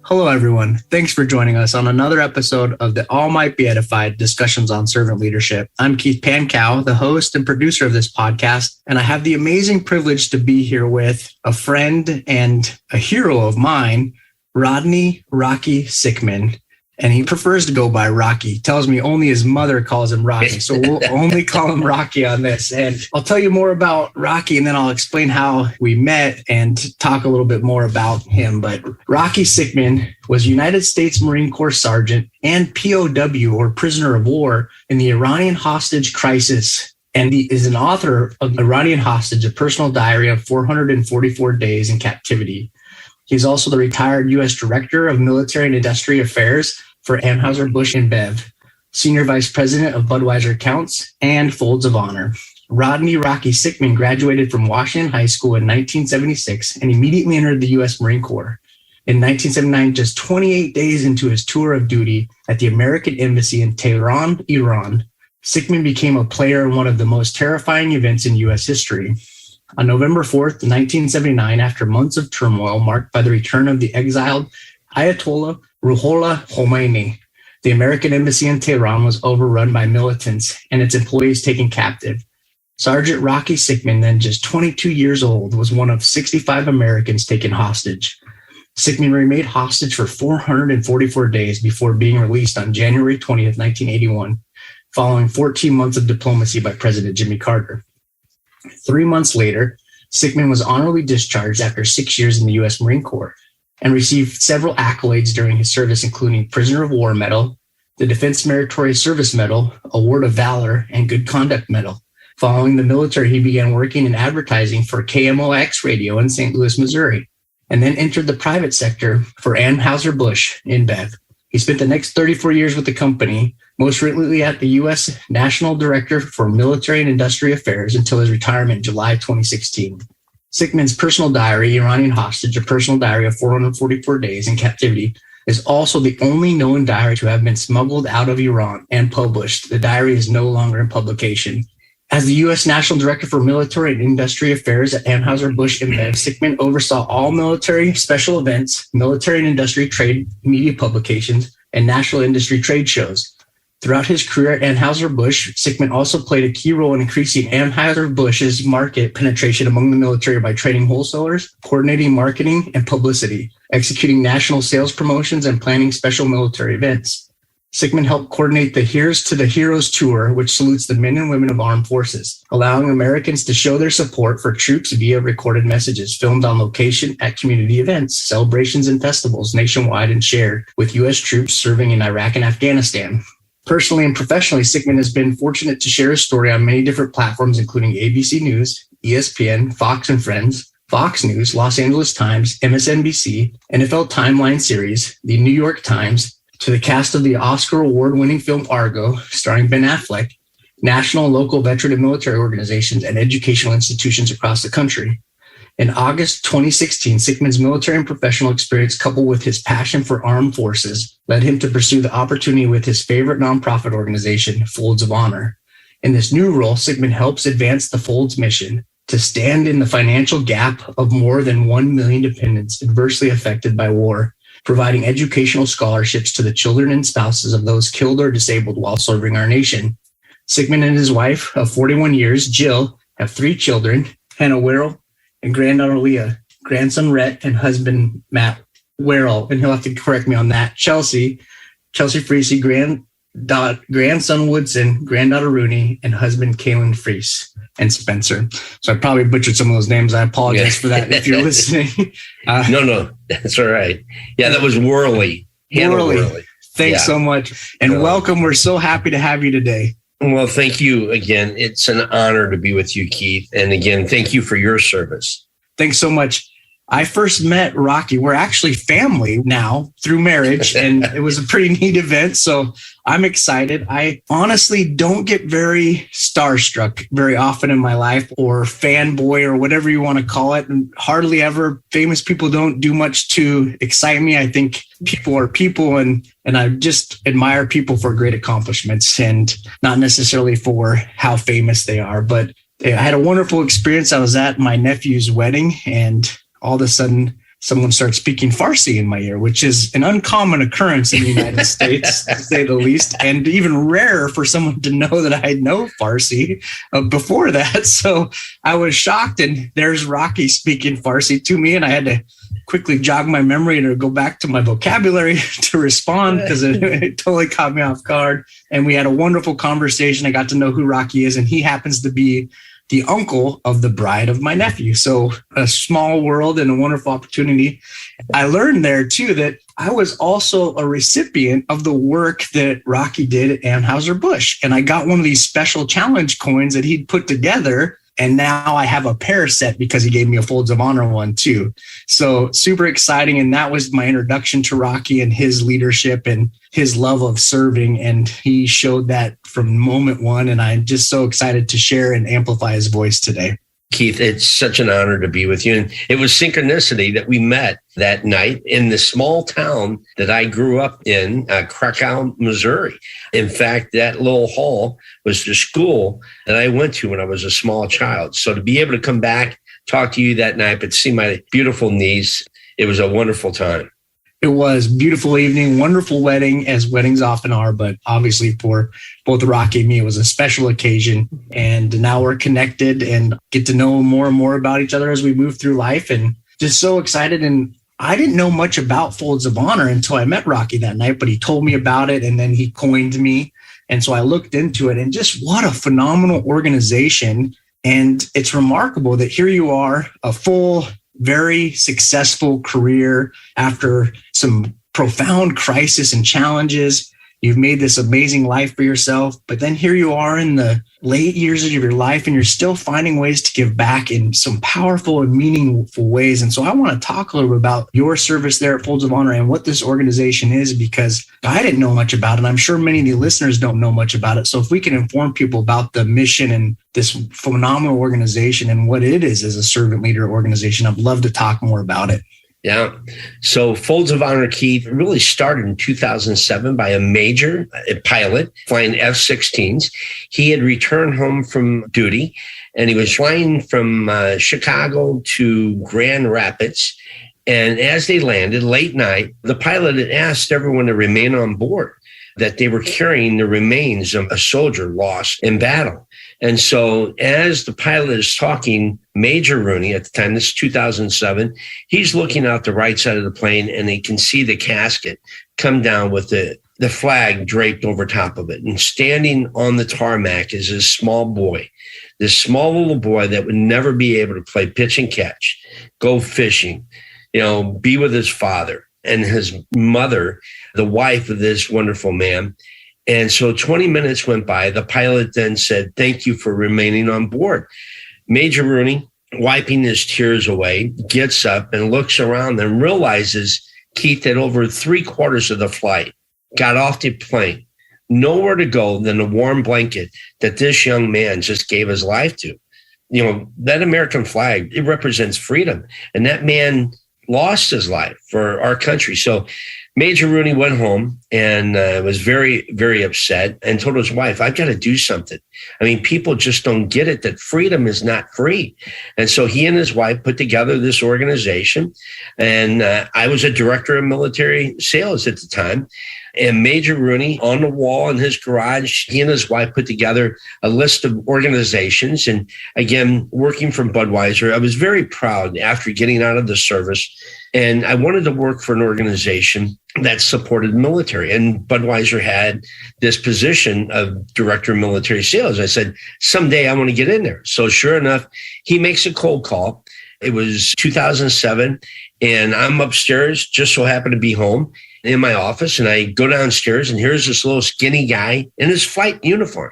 Hello, everyone. Thanks for joining us on another episode of the All Might Be Edified Discussions on Servant Leadership. I'm Keith Pankow, the host and producer of this podcast, and I have the amazing privilege to be here with a friend and a hero of mine, Rocky Sickmann. And he prefers to go by Rocky. He tells me only his mother calls him Rocky. So we'll only call him Rocky on this. And I'll tell you more about Rocky, and then I'll explain how we met and talk a little bit more about him. But Rocky Sickmann was United States Marine Corps Sergeant and POW, or prisoner of war, in the Iranian hostage crisis. And he is an author of Iranian Hostage, a personal diary of 444 days in captivity. He's also the retired U.S. Director of Military and Industry Affairs for Anheuser-Busch InBev, Senior Vice President of Budweiser Accounts, and Folds of Honor. Rocky Sickmann graduated from Washington High School in 1976 and immediately entered the U.S. Marine Corps. In 1979, just 28 days into his tour of duty at the American Embassy in Tehran, Iran, Sickmann became a player in one of the most terrifying events in U.S. history. On November 4th, 1979, after months of turmoil marked by the return of the exiled Ayatollah Ruhollah Khomeini, the American embassy in Tehran was overrun by militants and its employees taken captive. Sergeant Rocky Sickmann, then just 22 years old, was one of 65 Americans taken hostage. Sickmann remained hostage for 444 days before being released on January 20th, 1981, following 14 months of diplomacy by President Jimmy Carter. 3 months later, Sickmann was honorably discharged after 6 years in the U.S. Marine Corps and received several accolades during his service, including Prisoner of War Medal, the Defense Meritorious Service Medal, Award of Valor, and Good Conduct Medal. Following the military, he began working in advertising for KMOX Radio in St. Louis, Missouri, and then entered the private sector for Anheuser-Busch InBev. He spent the next 34 years with the company, most recently at the U.S. National Director for Military and Industry Affairs until his retirement in July 2016. Sickmann's personal diary, Iranian Hostage, a personal diary of 444 days in captivity, is also the only known diary to have been smuggled out of Iran and published. The diary is no longer in publication. As the U.S. National Director for Military and Industry Affairs at Anheuser-Busch InBev, Sickmann oversaw all military special events, military and industry trade media publications, and national industry trade shows. Throughout his career at Anheuser-Busch, Sickmann also played a key role in increasing Anheuser-Busch's market penetration among the military by training wholesalers, coordinating marketing and publicity, executing national sales promotions, and planning special military events. Sickmann helped coordinate the Here's to the Heroes tour, which salutes the men and women of armed forces, allowing Americans to show their support for troops via recorded messages filmed on location at community events, celebrations, and festivals nationwide and shared with U.S. troops serving in Iraq and Afghanistan. Personally and professionally, Sickmann has been fortunate to share his story on many different platforms, including ABC News, ESPN, Fox and Friends, Fox News, Los Angeles Times, MSNBC, NFL Timeline Series, the New York Times, to the cast of the Oscar award-winning film Argo, starring Ben Affleck, national and local veteran and military organizations, and educational institutions across the country. In August 2016, Sickmann's military and professional experience, coupled with his passion for armed forces, led him to pursue the opportunity with his favorite nonprofit organization, Folds of Honor. In this new role, Sickmann helps advance the Folds mission to stand in the financial gap of more than 1 million dependents adversely affected by war, providing educational scholarships to the children and spouses of those killed or disabled while serving our nation. Sickmann and his wife of 41 years, Jill, have 3 children, Hannah Werrell and granddaughter Leah, grandson Rhett, and husband Matt Werrell, and he'll have to correct me on that, Chelsea Freese, grandson Woodson, granddaughter Rooney, and husband Kaylin Freese, and Spencer. So I probably butchered some of those names. I apologize for that if you're listening. No, that's all right. Yeah, that was Worley. Worley. Thanks so much. And welcome. We're so happy to have you today. Well, thank you again. It's an honor to be with you, Keith. And again, thank you for your service. Thanks so much. I first met Rocky. We're actually family now through marriage, and it was a pretty neat event. So I'm excited. I honestly don't get very starstruck very often in my life, or fanboy, or whatever you want to call it. And hardly ever. Famous people don't do much to excite me. I think people are people, and I just admire people for great accomplishments and not necessarily for how famous they are. But I had a wonderful experience. I was at my nephew's wedding, and all of a sudden someone started speaking Farsi in my ear, which is an uncommon occurrence in the United States, to say the least, and even rarer for someone to know that I know Farsi before that. So I was shocked, and there's Rocky speaking Farsi to me, and I had to quickly jog my memory and go back to my vocabulary to respond, because it totally caught me off guard. And we had a wonderful conversation. I got to know who Rocky is, and he happens to be the uncle of the bride of my nephew. So a small world and a wonderful opportunity. I learned there too that I was also a recipient of the work that Rocky did at Anheuser-Busch. And I got one of these special challenge coins that he'd put together. And now I have a pair set because he gave me a Folds of Honor one too. So super exciting. And that was my introduction to Rocky and his leadership and his love of serving. And he showed that from moment one. And I'm just so excited to share and amplify his voice today. Keith, it's such an honor to be with you. And it was synchronicity that we met that night in the small town that I grew up in, Krakow, Missouri. In fact, that little hall was the school that I went to when I was a small child. So to be able to come back, talk to you that night, but see my beautiful niece, it was a wonderful time. It was a beautiful evening, wonderful wedding, as weddings often are, but obviously for both Rocky and me, it was a special occasion. And now we're connected and get to know more and more about each other as we move through life, and just so excited. And I didn't know much about Folds of Honor until I met Rocky that night, but he told me about it and then he coined me. And so I looked into it, and just what a phenomenal organization. And it's remarkable that here you are, a full, very successful career after some profound crisis and challenges. You've made this amazing life for yourself, but then here you are in the late years of your life, and you're still finding ways to give back in some powerful and meaningful ways. And so I want to talk a little bit about your service there at Folds of Honor and what this organization is, because I didn't know much about it. I'm sure many of the listeners don't know much about it. So if we can inform people about the mission and this phenomenal organization and what it is as a servant leader organization, I'd love to talk more about it. Yeah. So Folds of Honor, Keith, really started in 2007 by a major pilot flying F-16s. He had returned home from duty, and he was flying from Chicago to Grand Rapids. And as they landed late night, the pilot had asked everyone to remain on board, that they were carrying the remains of a soldier lost in battle. And so as the pilot is talking, Major Rooney at the time, this is 2007, he's looking out the right side of the plane, and he can see the casket come down with the flag draped over top of it. And standing on the tarmac is this small little boy that would never be able to play pitch and catch, go fishing, be with his father and his mother, the wife of this wonderful man. And so 20 minutes went by. The pilot then said, "Thank you for remaining on board." Major Rooney, wiping his tears away, gets up and looks around and realizes, Keith, that over 3/4 of the flight got off the plane, nowhere to go than a warm blanket that this young man just gave his life to. That American flag, it represents freedom. And that man lost his life for our country. So Major Rooney went home and was very, very upset and told his wife, "I've got to do something. I mean, people just don't get it, that freedom is not free." And so he and his wife put together this organization. And I was a director of military sales at the time. And Major Rooney, on the wall in his garage, he and his wife put together a list of organizations. And again, working for Budweiser, I was very proud after getting out of the service. And I wanted to work for an organization that supported military. And Budweiser had this position of director of military sales. I said, someday I want to get in there. So sure enough, he makes a cold call. It was 2007, and I'm upstairs, just so happened to be home in my office. And I go downstairs, and here's this little skinny guy in his flight uniform.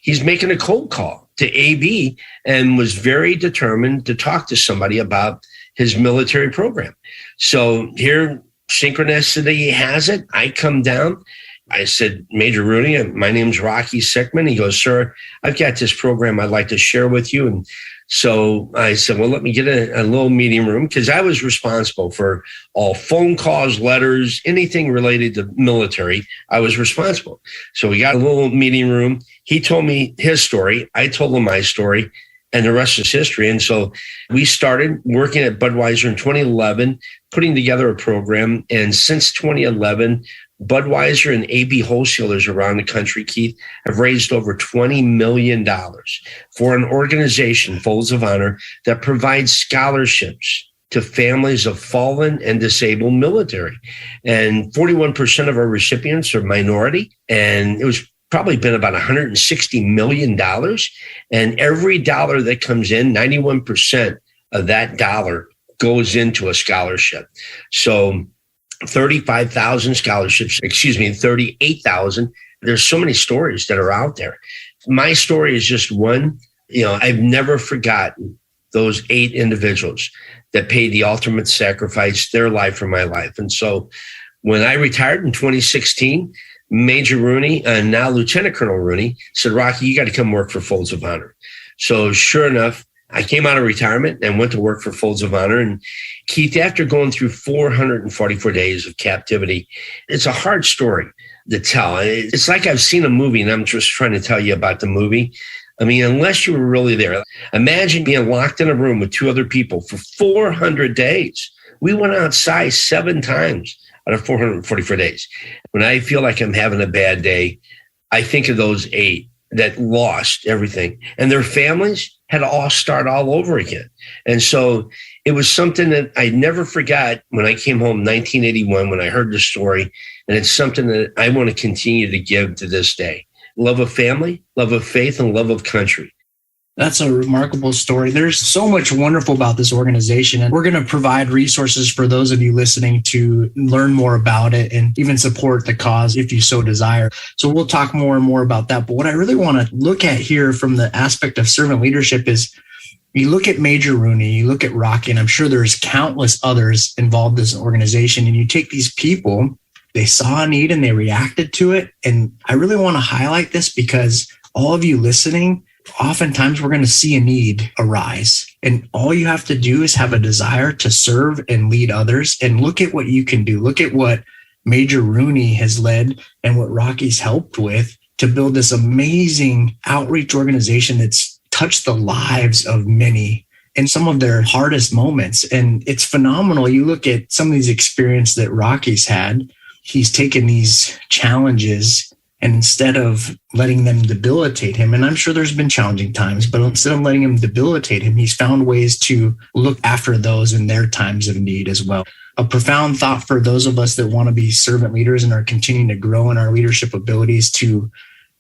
He's making a cold call to AB and was very determined to talk to somebody about his military program. So here, synchronicity has it. I come down. I said, "Major Rooney, my name's Rocky Sickmann." He goes, "Sir, I've got this program I'd like to share with you." And so I said, "Well, let me get a little meeting room," because I was responsible for all phone calls, letters, anything related to military. I was responsible. So we got a little meeting room. He told me his story. I told him my story. and the rest is history. And so we started working at Budweiser in 2011, putting together a program. And since 2011, Budweiser and AB wholesalers around the country, Keith, have raised over $20 million for an organization, Folds of Honor, that provides scholarships to families of fallen and disabled military. And 41% of our recipients are minority. And it was probably been about $160 million. And every dollar that comes in, 91% of that dollar goes into a scholarship. So 35,000 scholarships, 38,000. There's so many stories that are out there. My story is just one. I've never forgotten those 8 individuals that paid the ultimate sacrifice, their life for my life. And so when I retired in 2016, Major Rooney, and now Lieutenant Colonel Rooney, said, Rocky, you got to come work for Folds of Honor. So sure enough, I came out of retirement and went to work for Folds of Honor. And Keith, after going through 444 days of captivity, it's a hard story to tell. It's like I've seen a movie and I'm just trying to tell you about the movie. I mean, unless you were really there, imagine being locked in a room with 2 other people for 400 days. We went outside 7 times out of 444 days. When I feel like I'm having a bad day, I think of those 8 that lost everything, and their families had to all start all over again. And so it was something that I never forgot when I came home in 1981, when I heard the story. And it's something that I want to continue to give to this day. Love of family, love of faith, and love of country. That's a remarkable story. There's so much wonderful about this organization, and we're going to provide resources for those of you listening to learn more about it and even support the cause if you so desire. So we'll talk more and more about that. But what I really want to look at here from the aspect of servant leadership is you look at Major Rooney, you look at Rocky, and I'm sure there's countless others involved in this organization, and you take these people, they saw a need and they reacted to it. And I really want to highlight this because all of you listening, oftentimes we're going to see a need arise, and all you have to do is have a desire to serve and lead others. And look at what you can do. Look at what Major Rooney has led and what Rocky's helped with to build this amazing outreach organization that's touched the lives of many in some of their hardest moments. And it's phenomenal. You look at some of these experiences that Rocky's had. He's taken these challenges, and instead of letting them debilitate him, and I'm sure there's been challenging times, but instead of letting him debilitate him, he's found ways to look after those in their times of need as well. A profound thought for those of us that want to be servant leaders and are continuing to grow in our leadership abilities, to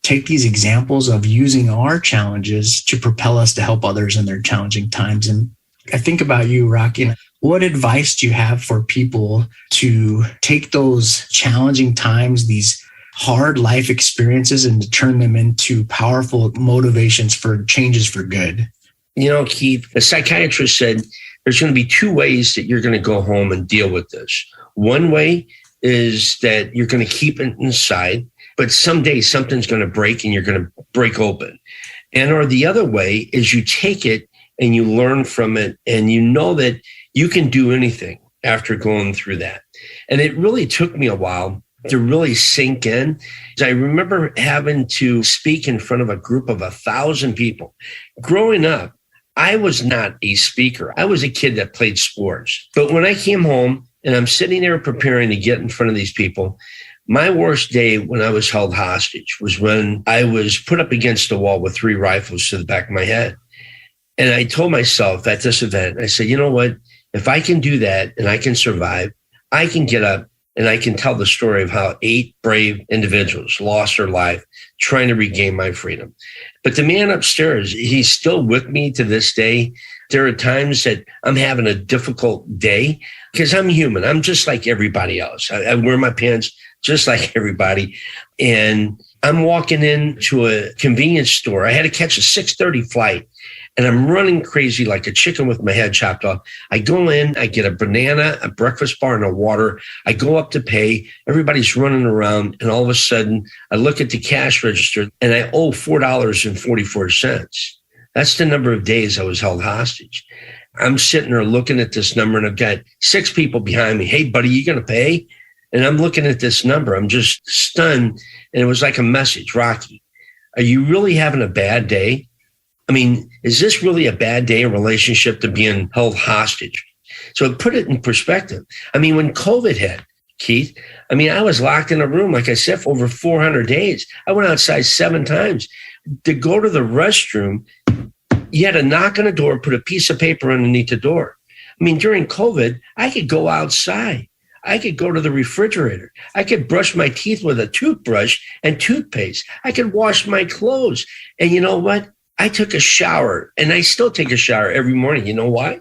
take these examples of using our challenges to propel us to help others in their challenging times. And I think about you, Rocky. What advice do you have for people to take those challenging times, these hard life experiences, and to turn them into powerful motivations for changes for good? Keith, a psychiatrist said there's going to be 2 ways that you're going to go home and deal with this. One way is that you're going to keep it inside, but someday something's going to break and you're going to break open. Or the other way is you take it and you learn from it, and you know that you can do anything after going through that. And it really took me a while to really sink in. I remember having to speak in front of a group of 1,000 people. Growing up, I was not a speaker. I was a kid that played sports. But when I came home and I'm sitting there preparing to get in front of these people, my worst day when I was held hostage was when I was put up against the wall with 3 rifles to the back of my head. And I told myself at this event, I said, you know what? If I can do that and I can survive, I can get up and I can tell the story of how 8 brave individuals lost their life trying to regain my freedom. But the man upstairs, he's still with me to this day. There are times that I'm having a difficult day because I'm human. I'm just like everybody else. I wear my pants just like everybody. And I'm walking into a convenience store. I had to catch a 6:30 flight. And I'm running crazy like a chicken with my head chopped off. I go in, I get a banana, a breakfast bar, and a water. I go up to pay. Everybody's running around. And all of a sudden, I look at the cash register and I owe $4.44. That's the number of days I was held hostage. I'm sitting there looking at this number, and I've got 6 people behind me. Hey, buddy, you going to pay? And I'm looking at this number. I'm just stunned. And it was like a message. Rocky, are you really having a bad day? I mean, is this really a bad day in relationship to being held hostage? So put it in perspective. I mean, when COVID hit, Keith, I mean, I was locked in a room, like I said, for over 400 days. I went outside 7 times. To go to the restroom, you had to knock on the door, put a piece of paper underneath the door. I mean, during COVID, I could go outside. I could go to the refrigerator. I could brush my teeth with a toothbrush and toothpaste. I could wash my clothes. And you know what? I took a shower, and I still take a shower every morning. You know why?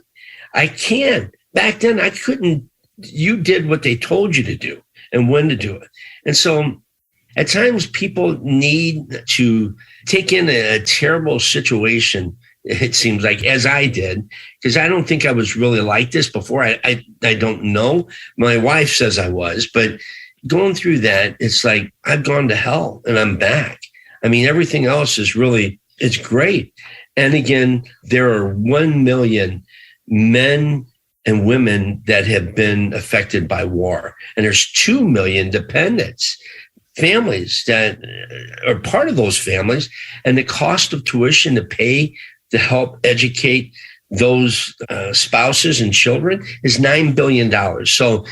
I can. Back then, I couldn't. You did what they told you to do and when to do it. And so at times people need to take in a terrible situation, it seems like, as I did, because I don't think I was really like this before. I don't know. My wife says I was, but going through that, it's like I've gone to hell and I'm back. I mean, everything else is really, it's great. And again, there are 1 million men and women that have been affected by war. And there's 2 million dependents, families that are part of those families. And the cost of tuition to pay to help educate those spouses and children is $9 billion. So,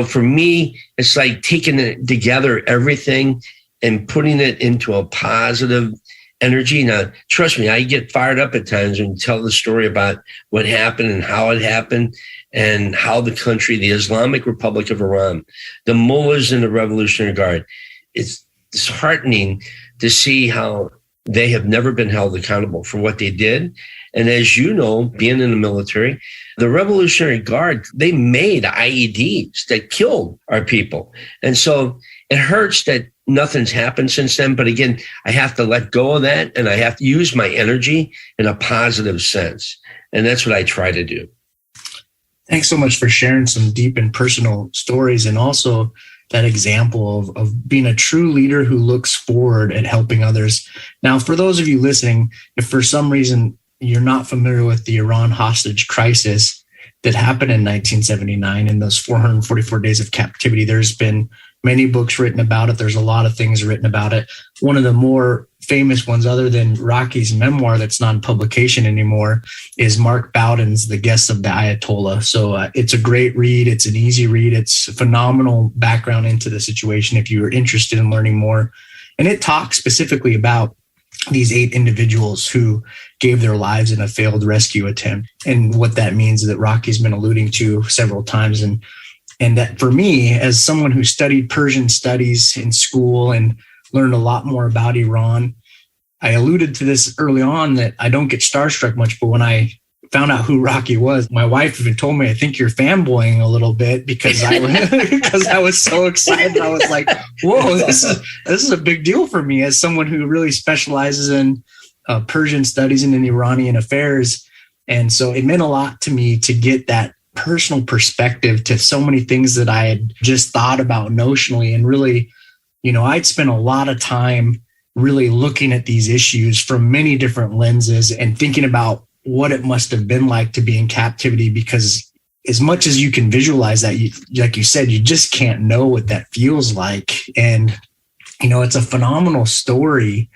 for me, it's like taking it together, everything, and putting it into a positive energy. Now, trust me, I get fired up at times when you tell the story about what happened and how it happened and how the country, the Islamic Republic of Iran, the mullahs in the Revolutionary Guard, it's disheartening to see how they have never been held accountable for what they did. And as you know, being in the military, the Revolutionary Guard, they made IEDs that killed our people. And so it hurts that nothing's happened since then. But again, I have to let go of that, and I have to use my energy in a positive sense. And that's what I try to do. Thanks so much for sharing some deep and personal stories, and also that example of being a true leader who looks forward at helping others. Now, for those of you listening, if for some reason you're not familiar with the Iran hostage crisis that happened in 1979 in those 444 days of captivity, there's been many books written about it. There's a lot of things written about it. One of the more famous ones, other than Rocky's memoir that's not in publication anymore, is Mark Bowden's The Guest of the Ayatollah. So it's a great read. It's an easy read. It's a phenomenal background into the situation if you're interested in learning more. And it talks specifically about these 8 individuals who gave their lives in a failed rescue attempt, and what that means that Rocky's been alluding to several times. And that for me, as someone who studied Persian studies in school and learned a lot more about Iran, I alluded to this early on that I don't get starstruck much, but when I found out who Rocky was, my wife even told me, I think you're fanboying a little bit, because I was so excited. I was like, whoa, this is a big deal for me as someone who really specializes in Persian studies and in Iranian affairs. And so it meant a lot to me to get that personal perspective to so many things that I had just thought about notionally. And really, I'd spent a lot of time really looking at these issues from many different lenses and thinking about what it must have been like to be in captivity, because as much as you can visualize that, like you said, you just can't know what that feels like. And, it's a phenomenal story.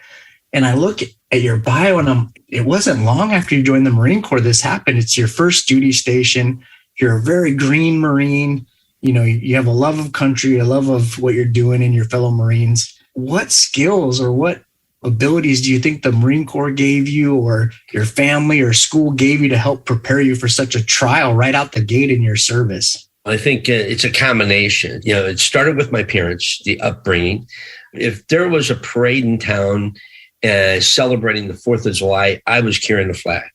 And I look at your bio, and it wasn't long after you joined the Marine Corps this happened. It's your first duty station. You're a very green Marine. You have a love of country, a love of what you're doing and your fellow Marines. What skills or what abilities do you think the Marine Corps gave you, or your family or school gave you, to help prepare you for such a trial right out the gate in your service? I think it's a combination. It started with my parents, the upbringing. If there was a parade in town celebrating the 4th of July, I was carrying the flag.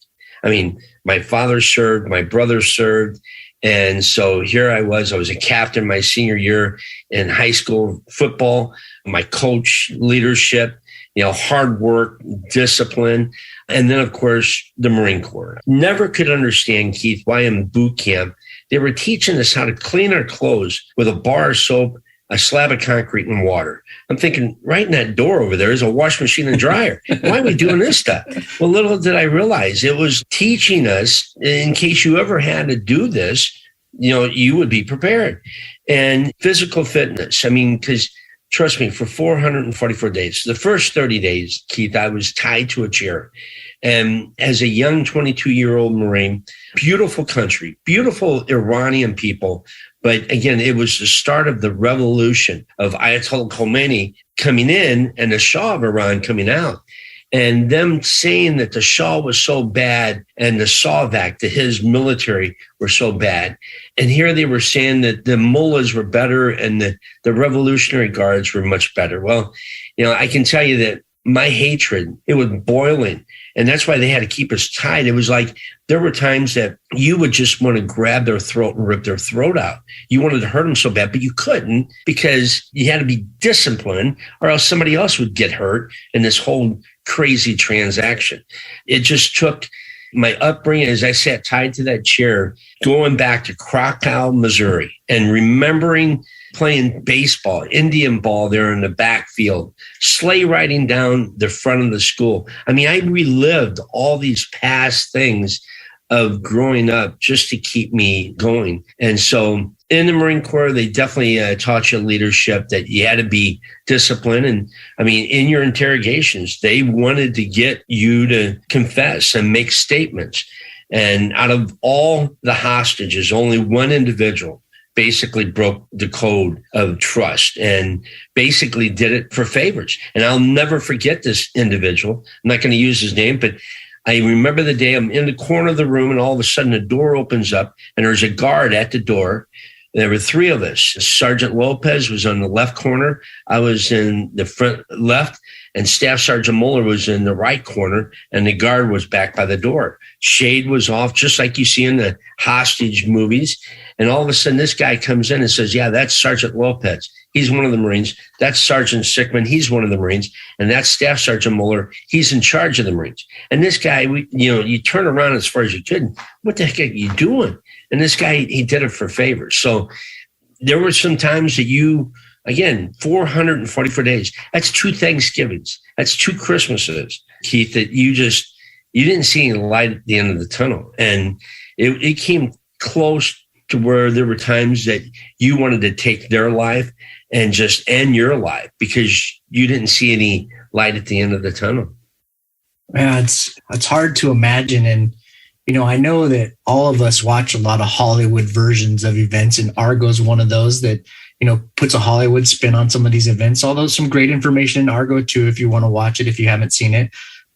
I mean, my father served, my brother served. And so here I was a captain my senior year in high school football, my coach leadership, hard work, discipline. And then, of course, the Marine Corps. Never could understand, Keith, why in boot camp, they were teaching us how to clean our clothes with a bar of soap, a slab of concrete, and water. I'm thinking, right in that door over there is a wash machine and dryer. Why are we doing this stuff? Well, little did I realize it was teaching us, in case you ever had to do this, you would be prepared. And physical fitness. I mean, because trust me, for 444 days, the first 30 days, Keith, I was tied to a chair. And as a young 22-year-old Marine, beautiful country, beautiful Iranian people. But again, it was the start of the revolution of Ayatollah Khomeini coming in and the Shah of Iran coming out. And them saying that the Shah was so bad and the Savak, his military, were so bad. And here they were saying that the mullahs were better and the Revolutionary Guards were much better. Well, I can tell you that my hatred, it was boiling. And that's why they had to keep us tied. It was like there were times that you would just want to grab their throat and rip their throat out. You wanted to hurt them so bad, but you couldn't because you had to be disciplined or else somebody else would get hurt in this whole crazy transaction. It just took my upbringing as I sat tied to that chair, going back to Krakow, Missouri, and remembering playing baseball, Indian ball there in the backfield, sleigh riding down the front of the school. I mean, I relived all these past things of growing up just to keep me going. And so in the Marine Corps, they definitely taught you leadership, that you had to be disciplined. And I mean, in your interrogations, they wanted to get you to confess and make statements. And out of all the hostages, only one individual basically broke the code of trust and basically did it for favors. And I'll never forget this individual. I'm not going to use his name, but I remember the day I'm in the corner of the room and all of a sudden the door opens up and there's a guard at the door. There were three of us. Sergeant Lopez was on the left corner. I was in the front left, and Staff Sergeant Mueller was in the right corner, and the guard was back by the door. Shade was off, just like you see in the hostage movies. And all of a sudden, this guy comes in and says, yeah, that's Sergeant Lopez. He's one of the Marines. That's Sergeant Sickmann. He's one of the Marines. And that's Staff Sergeant Mueller. He's in charge of the Marines. And this guy, you turn around as far as you could. What the heck are you doing? And this guy, he did it for favors. So there were some times that again, 444 days. That's 2 Thanksgivings. That's 2 Christmases, Keith, that you didn't see any light at the end of the tunnel. And it came close to where there were times that you wanted to take their life and just end your life because you didn't see any light at the end of the tunnel. Yeah, it's hard to imagine. And, I know that all of us watch a lot of Hollywood versions of events, and Argo's one of those that, puts a Hollywood spin on some of these events, although some great information in Argo too, if you want to watch it, if you haven't seen it.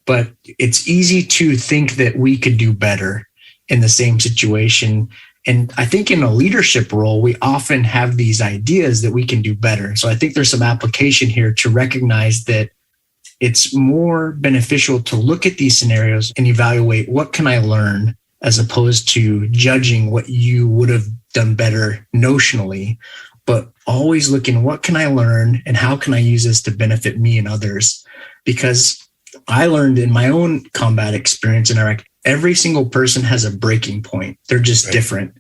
But it's easy to think that we could do better in the same situation. And I think in a leadership role, we often have these ideas that we can do better. So I think there's some application here to recognize that it's more beneficial to look at these scenarios and evaluate what can I learn, as opposed to judging what you would have done better notionally, but always looking, what can I learn and how can I use this to benefit me and others? Because I learned in my own combat experience in Iraq, every single person has a breaking point. They're just different.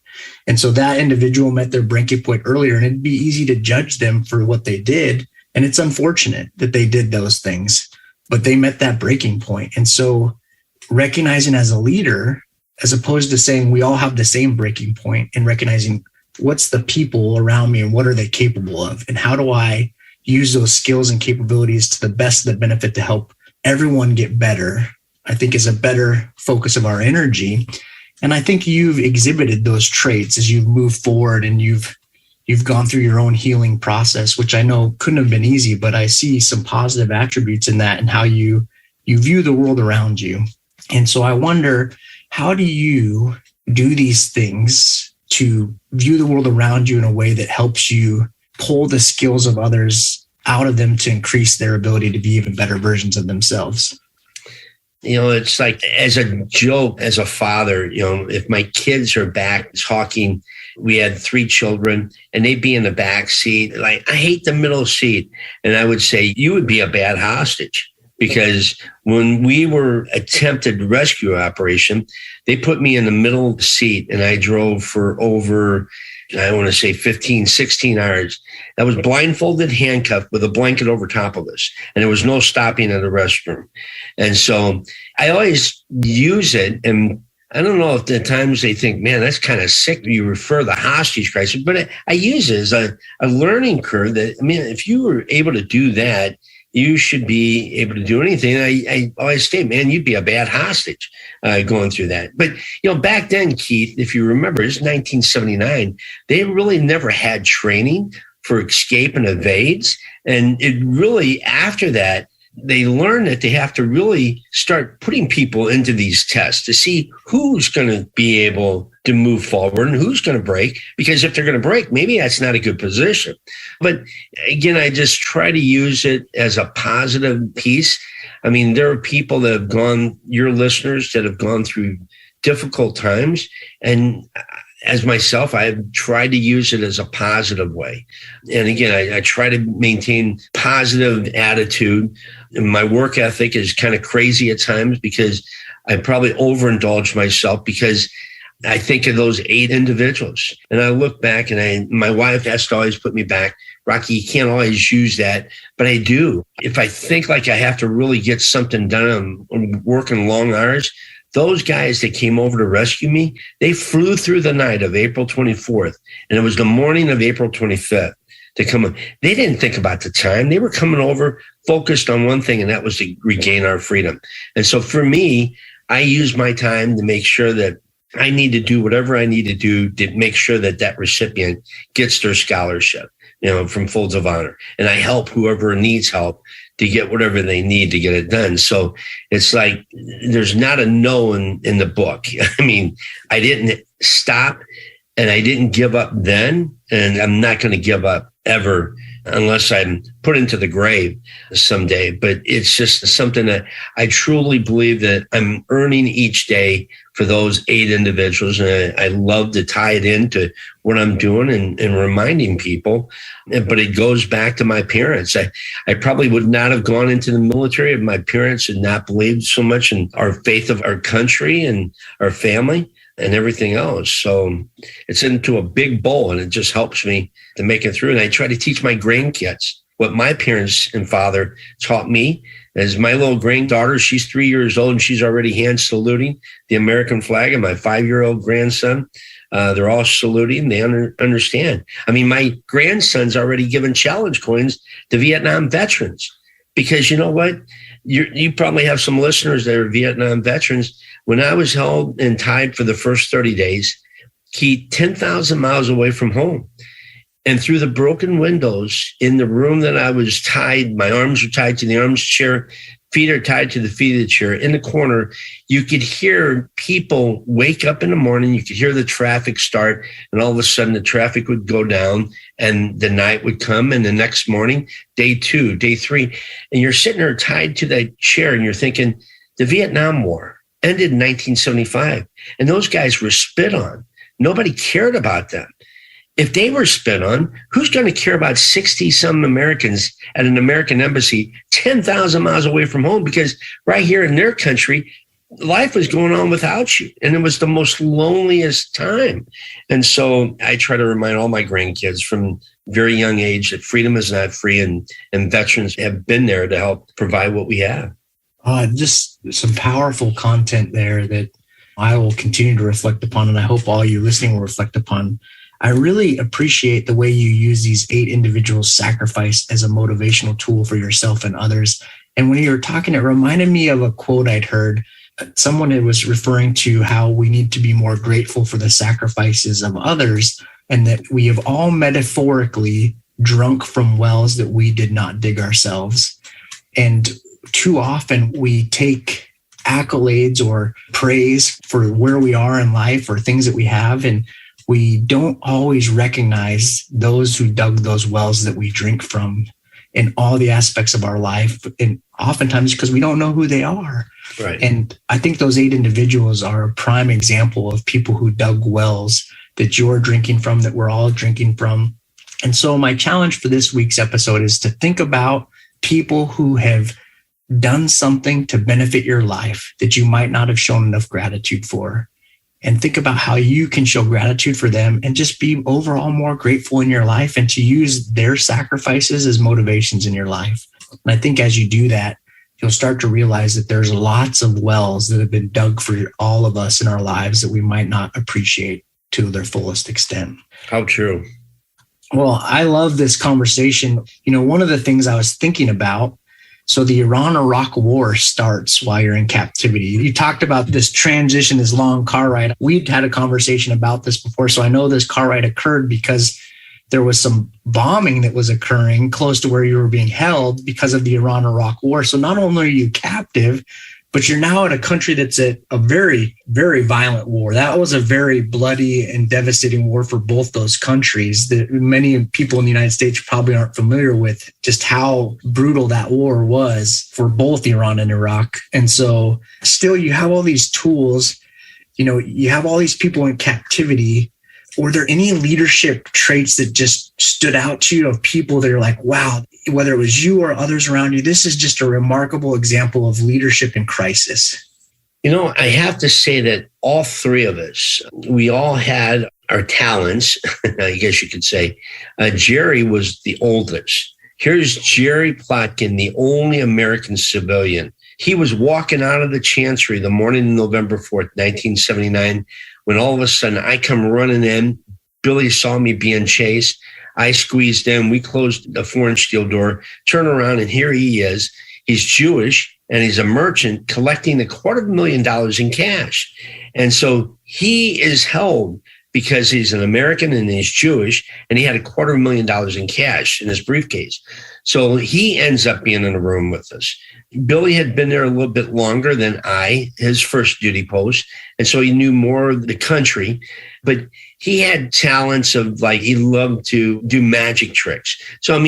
And so that individual met their breaking point earlier, and it'd be easy to judge them for what they did. And it's unfortunate that they did those things, but they met that breaking point. And so recognizing as a leader, as opposed to saying we all have the same breaking point, and recognizing what's the people around me and what are they capable of, and how do I use those skills and capabilities to the best of the benefit to help everyone get better, I think is a better focus of our energy. And I think you've exhibited those traits as you've moved forward and you've gone through your own healing process, which I know couldn't have been easy, but I see some positive attributes in that and how you view the world around you. And so I wonder, how do you do these things to view the world around you in a way that helps you pull the skills of others out of them to increase their ability to be even better versions of themselves? It's like, as a joke, as a father, if my kids are back talking, we had 3 children and they'd be in the back seat. Like, I hate the middle seat. And I would say, you would be a bad hostage, because when we were attempted rescue operation, they put me in the middle seat and I drove for over, I want to say 15, 16 hours. I was blindfolded, handcuffed with a blanket over top of us. And there was no stopping at the restroom. And so I always use it. And I don't know if at times they think, man, that's kind of sick. You refer the hostage crisis, but I use it as a learning curve that, if you were able to do that, you should be able to do anything. I always say, man, you'd be a bad hostage going through that. But, back then, Keith, if you remember, it's 1979, they really never had training for escape and evades. And it really, after that, they learn that they have to really start putting people into these tests to see who's going to be able to move forward and who's going to break. Because if they're going to break, maybe that's not a good position. But again, I just try to use it as a positive piece. I mean, there are people that have gone, your listeners that have gone through difficult times. And as myself, I've tried to use it as a positive way. And again, I try to maintain positive attitude. And my work ethic is kind of crazy at times because I probably overindulge myself because I think of those 8 individuals. And I look back and my wife has to always put me back. Rocky, you can't always use that, but I do. If I think like I have to really get something done, I'm working long hours. Those guys that came over to rescue me, they flew through the night of April 24th, and it was the morning of April 25th to come in. They didn't think about the time. They were coming over focused on one thing, and that was to regain our freedom. And so for me, I use my time to make sure that I need to do whatever I need to do to make sure that that recipient gets their scholarship, from Folds of Honor. And I help whoever needs help to get whatever they need to get it done. So it's like there's not a no in the book. I mean, I didn't stop and I didn't give up then, and I'm not going to give up ever unless I'm put into the grave someday. But it's just something that I truly believe that I'm earning each day for those 8 individuals. And I love to tie it into what I'm doing and reminding people. But it goes back to my parents. I probably would not have gone into the military if my parents had not believed so much in our faith of our country and our family and everything else. So it's into a big bowl, and it just helps me to make it through. And I try to teach my grandkids what my parents and father taught me. As my little granddaughter, she's 3 years old, and she's already hand saluting the American flag. And my 5-year-old grandson, they're all saluting. They understand. I mean, my grandson's already given challenge coins to Vietnam veterans because you know what? You probably have some listeners that are Vietnam veterans. When I was held and tied for the first 30 days, 10,000 miles away from home, and through the broken windows in the room that I was tied, my arms were tied to the arms chair, feet are tied to the feet of the chair. In the corner, you could hear people wake up in the morning. You could hear the traffic start, and all of a sudden the traffic would go down and the night would come. And the next morning, day 2, day 3, and you're sitting there tied to that chair and you're thinking, the Vietnam War ended in 1975, and those guys were spit on. Nobody cared about them. If they were spit on, who's going to care about 60-some Americans at an American embassy 10,000 miles away from home? Because right here in their country, life was going on without you. And it was the most loneliest time. And so I try to remind all my grandkids from very young age that freedom is not free, and veterans have been there to help provide what we have. Just some powerful content there that I will continue to reflect upon, and I hope all you listening will reflect upon. I really appreciate the way you use these 8 individuals' sacrifice as a motivational tool for yourself and others. And when you were talking, it reminded me of a quote I'd heard. Someone was referring to how we need to be more grateful for the sacrifices of others, and that we have all metaphorically drunk from wells that we did not dig ourselves. And too often we take accolades or praise for where we are in life or things that we have, and we don't always recognize those who dug those wells that we drink from in all the aspects of our life. And oftentimes because we don't know who they are. Right. And I think those 8 individuals are a prime example of people who dug wells that you're drinking from, that we're all drinking from. And so my challenge for this week's episode is to think about people who have done something to benefit your life that you might not have shown enough gratitude for. And think about how you can show gratitude for them and just be overall more grateful in your life, and to use their sacrifices as motivations in your life. And I think as you do that, you'll start to realize that there's lots of wells that have been dug for all of us in our lives that we might not appreciate to their fullest extent. How true. Well, I love this conversation. One of the things I was thinking about So the Iran-Iraq war starts while you're in captivity. You talked about this transition, this long car ride. We'd had a conversation about this before. So I know this car ride occurred because there was some bombing that was occurring close to where you were being held because of the Iran-Iraq war. So not only are you captive, but you're now in a country that's at a very, very violent war. That was a very bloody and devastating war for both those countries that many people in the United States probably aren't familiar with just how brutal that war was for both Iran and Iraq. And so still you have all these tools, you have all these people in captivity. Were there any leadership traits that just stood out to you of people that are like, wow, whether it was you or others around you, this is just a remarkable example of leadership in crisis? I have to say that all three of us, we all had our talents, I guess you could say. Jerry was the oldest. Here's Jerry Plotkin, the only American civilian. He was walking out of the Chancery the morning of November 4th, 1979, when all of a sudden I come running in. Billy saw me being chased. I squeezed in. We closed the 4-inch steel door, turn around, and here he is. He's Jewish, and he's a merchant collecting $250,000 in cash. And so he is held because he's an American and he's Jewish, and he had $250,000 in cash in his briefcase. So he ends up being in a room with us. Billy had been there a little bit longer than his first duty post. And so he knew more of the country, but he had talents of he loved to do magic tricks. So,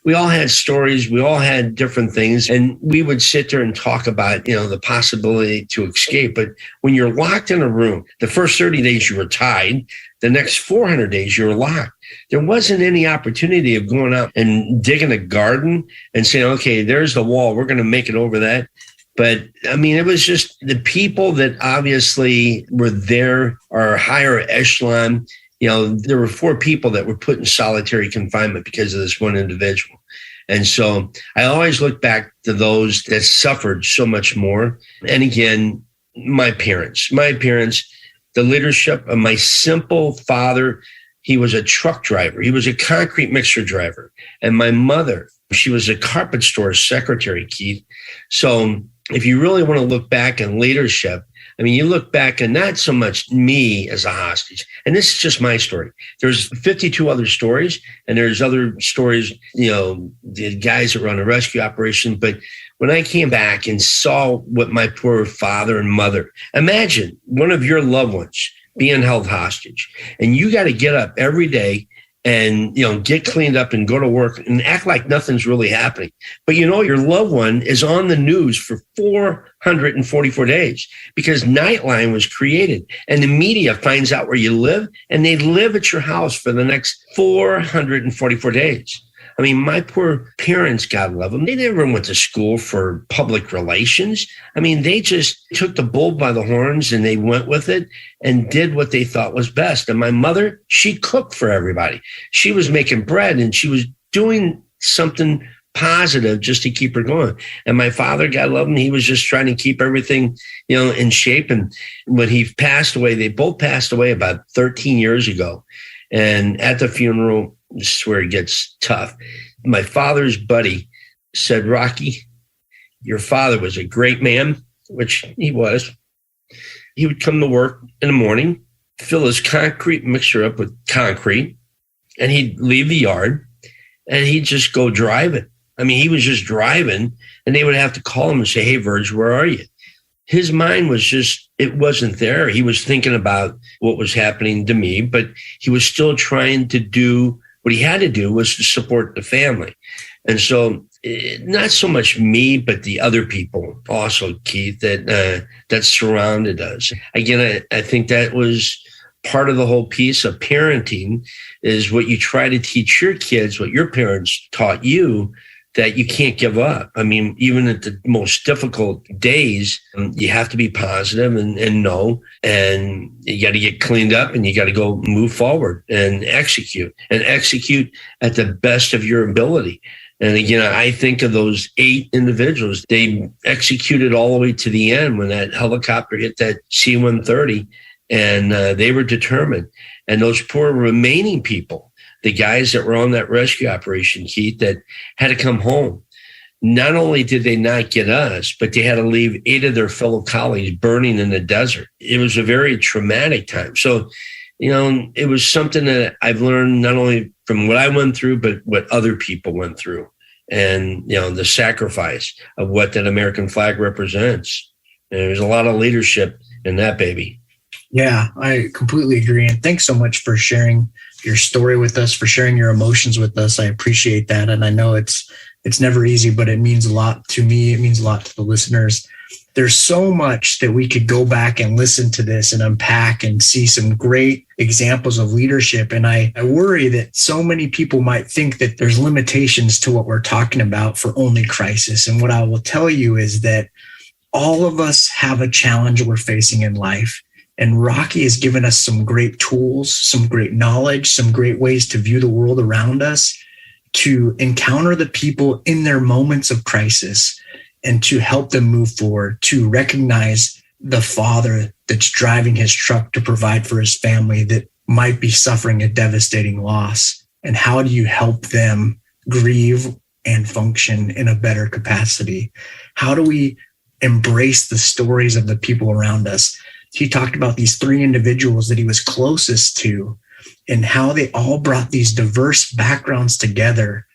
we all had stories, we all had different things, and we would sit there and talk about, the possibility to escape. But when you're locked in a room, the first 30 days you were tied, the next 400 days you were locked. There wasn't any opportunity of going out and digging a garden and saying, okay, there's the wall, we're going to make it over that. But it was just the people that obviously were there, our higher echelon. There were 4 people that were put in solitary confinement because of this one individual. And so I always look back to those that suffered so much more. And again, my parents, the leadership of my simple father. He was a truck driver. He was a concrete mixer driver. And my mother, she was a carpet store secretary, Keith. So if you really want to look back in leadership, you look back and not so much me as a hostage. And this is just my story. There's 52 other stories, and there's other stories, the guys that run a rescue operation. But when I came back and saw what my poor father and mother, imagine one of your loved ones being held hostage, and you got to get up every day and, get cleaned up and go to work and act like nothing's really happening. But, your loved one is on the news for 444 days because Nightline was created, and the media finds out where you live, and they live at your house for the next 444 days. My poor parents, God love them, they never went to school for public relations. They just took the bull by the horns and they went with it and did what they thought was best. And my mother, she cooked for everybody. She was making bread and she was doing something positive just to keep her going. And my father, God love him, he was just trying to keep everything, in shape. And when he passed away, they both passed away about 13 years ago. And at the funeral, this is where it gets tough. My father's buddy said, Rocky, your father was a great man, which he was. He would come to work in the morning, fill his concrete mixer up with concrete, and he'd leave the yard and he'd just go drive it. He was just driving, and they would have to call him and say, hey, Verge, where are you? His mind was just, it wasn't there. He was thinking about what was happening to me, but he was still trying to do what he had to do was to support the family. And so not so much me, but the other people also, Keith, that surrounded us. Again, I think that was part of the whole piece of parenting is what you try to teach your kids, what your parents taught you, that you can't give up. Even at the most difficult days, you have to be positive and know, and you got to get cleaned up and you got to go move forward and execute at the best of your ability. And again, I think of those 8 individuals, they executed all the way to the end when that helicopter hit that C-130, and they were determined. And those poor remaining people, the guys that were on that rescue operation, Keith, that had to come home. not only did they not get us, but they had to leave 8 of their fellow colleagues burning in the desert. It was a very traumatic time. So, it was something that I've learned not only from what I went through, but what other people went through. And, the sacrifice of what that American flag represents. And there's a lot of leadership in that baby. Yeah, I completely agree. And thanks so much for sharing your story with us, for sharing your emotions with us. I appreciate that. And I know it's never easy, but it means a lot to me. It means a lot to the listeners. There's so much that we could go back and listen to this and unpack and see some great examples of leadership. And I worry that so many people might think that there's limitations to what we're talking about for only crisis. And what I will tell you is that all of us have a challenge we're facing in life. And Rocky has given us some great tools, some great knowledge, some great ways to view the world around us, to encounter the people in their moments of crisis and to help them move forward, to recognize the father that's driving his truck to provide for his family that might be suffering a devastating loss. And how do you help them grieve and function in a better capacity? How do we embrace the stories of the people around us? He talked about these 3 individuals that he was closest to and how they all brought these diverse backgrounds together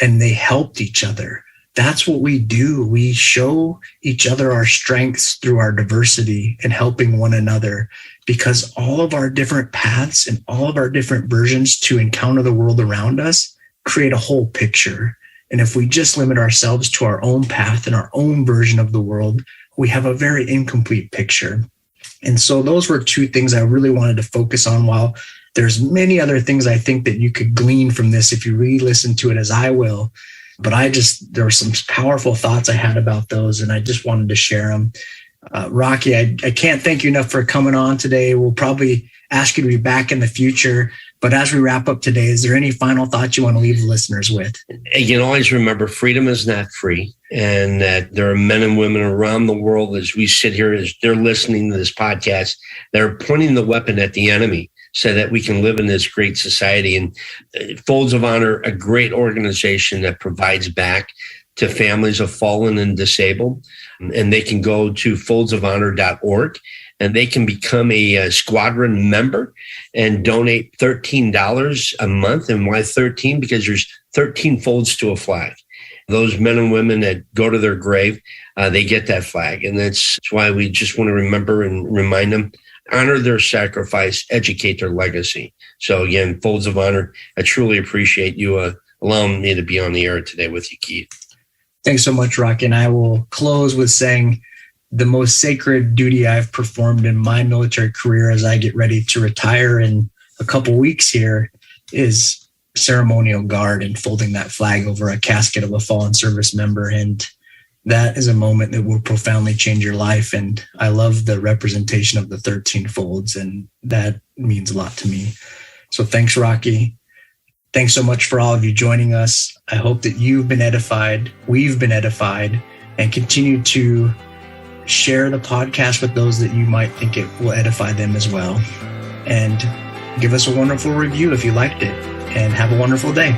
and they helped each other. That's what we do. We show each other our strengths through our diversity and helping one another, because all of our different paths and all of our different versions to encounter the world around us create a whole picture. And if we just limit ourselves to our own path and our own version of the world, we have a very incomplete picture. And so those were 2 things I really wanted to focus on, while there's many other things I think that you could glean from this if you really listen to it as I will. But there were some powerful thoughts I had about those, and I just wanted to share them. Rocky, I can't thank you enough for coming on today. We'll probably ask you to be back in the future. But as we wrap up today, is there any final thoughts you want to leave the listeners with? You can always remember freedom is not free, and that there are men and women around the world as we sit here, as they're listening to this podcast, that are pointing the weapon at the enemy so that we can live in this great society. And Folds of Honor, a great organization that provides back to families of fallen and disabled. And they can go to foldsofhonor.org and they can become a squadron member and donate $13 a month. And why 13? Because there's 13 folds to a flag. Those men and women that go to their grave, they get that flag. And that's why we just want to remember and remind them, honor their sacrifice, educate their legacy. So again, Folds of Honor, I truly appreciate you allowing me to be on the air today with you, Keith. Thanks so much, Rocky. And I will close with saying the most sacred duty I've performed in my military career as I get ready to retire in a couple weeks here is ceremonial guard and folding that flag over a casket of a fallen service member. And that is a moment that will profoundly change your life. And I love the representation of the 13 folds, and that means a lot to me. So thanks, Rocky. Thanks so much for all of you joining us. I hope that you've been edified, we've been edified, and continue to share the podcast with those that you might think it will edify them as well. And give us a wonderful review if you liked it, and have a wonderful day.